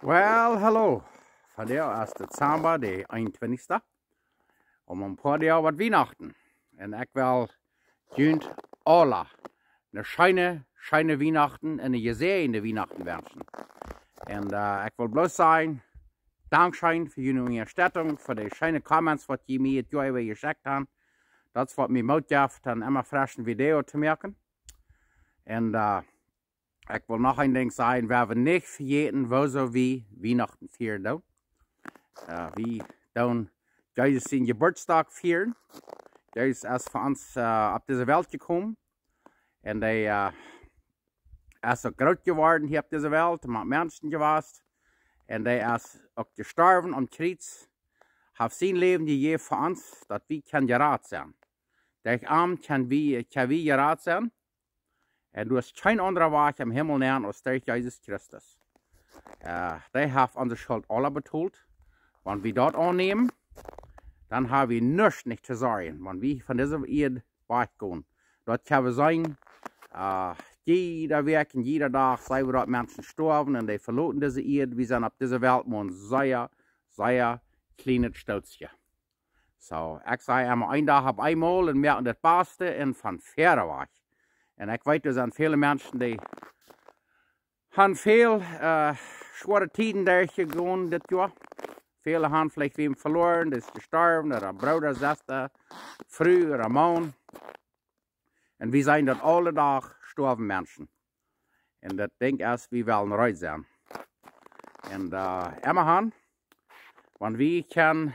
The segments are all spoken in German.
Well, hallo. Vandaag is december de 21ste. Om een paar dagen wat Weihnachten. En ik wil junt alle een schöne Weihnachten en een gezegende Weihnachten wensen. En ik wil bloß sagen, Dankeschön für jullie Unterstützung, für die schönen Comments, die je mir het jaar weer geschickt haben. Dat is wat mij moed geeft, dan immer frischen Video te maken. En ik wil nog een ding zeggen, we hebben niet vergeten, wo so wie Weihnachten vieren doen. We doen Jezus zijn Geburtstag vieren. Jezus is voor ons op deze wereld gekomen. En hij is ook groot geworden hier op deze wereld, met mensen geweest. En hij is ook gestorven om Kreuz. Heeft zijn leven gegeven voor ons, dat we kunnen gered zijn. Durch arm kan we gered zijn. En er is geen andere weg im Himmel neer als durch Jesus Christus. Die heeft onze schuld alle betaald. Wenn wir dat annehmen, dann haben wir nichts nicht zu sagen. Wenn wir von dieser Erde weggehen, dort können wir sagen, jeder Weg und jeder Tag sind wir dort Menschen sterben und die verlassen diese Erde. Wir sind auf dieser Welt mit ein sehr kleines Stolzchen. So, ich sage immer, ein Tag auf einmal und merken das Beste und von Fähre weg. Und ich weiß, da sind viele Menschen, die haben viel schwere Zeiten durchgegangen das Jahr. Viele haben vielleicht wem verloren, das ist gestorben, oder ein Bruder, Schwester, früh oder Mann. Und wir sind dort alle Tag sterben Menschen. Und das denke ich, wir wollen reut sein. Und immerhin, wenn wir können,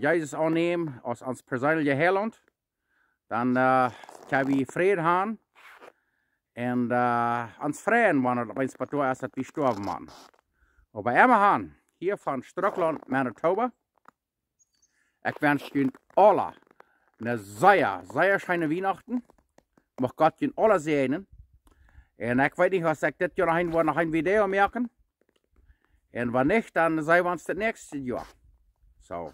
Jesus annehmen als uns persönliche Heiland, dann können wir Frieden haben und uns freuen, wenn es uns betrifft ist, dass wir sterben müssen. Aber immerhin, hier von Struckland, Manitoba. Ich wünsche Ihnen alle eine sehr schöne Weihnachten. Mag Gott Ihnen alle segnen. Und ich weiß nicht, was ich das Jahr noch ein Video machen. Und wenn nicht, dann sehen wir uns das nächste Jahr. So.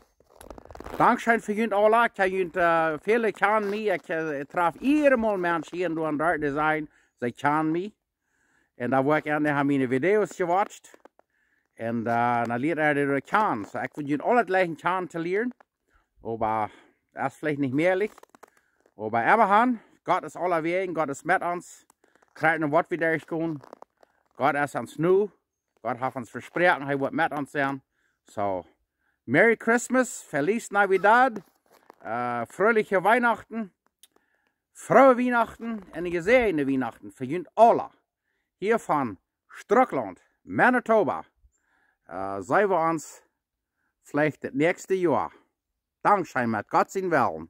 Dankeschön für Ihnen alle. Ich kann viele kennen mich. Ich treffe immer mal Menschen hier und dort, die sagen, sie kennen mich. Und da wollte ich gerne meine Videos gewatcht. En dan leert er kennen. So, ich würde alle gleichen kennen zu lernen. Aber das ist vielleicht nicht mehrlich. Aber immerhin, Gott ist aller Wegen, Gott ist mit uns. Kriegt ein Wort wieder durchgehen. Gott ist uns nu. Gott hat uns versprochen, er wird mit uns sein. So, Merry Christmas, Feliz Navidad, fröhliche Weihnachten, frohe Weihnachten und gesegnete Weihnachten für uns alle. Hier von Struckland, Manitoba. Sehen wir uns vielleicht das nächste Jahr. Dankeschön mit Gott sein Willen.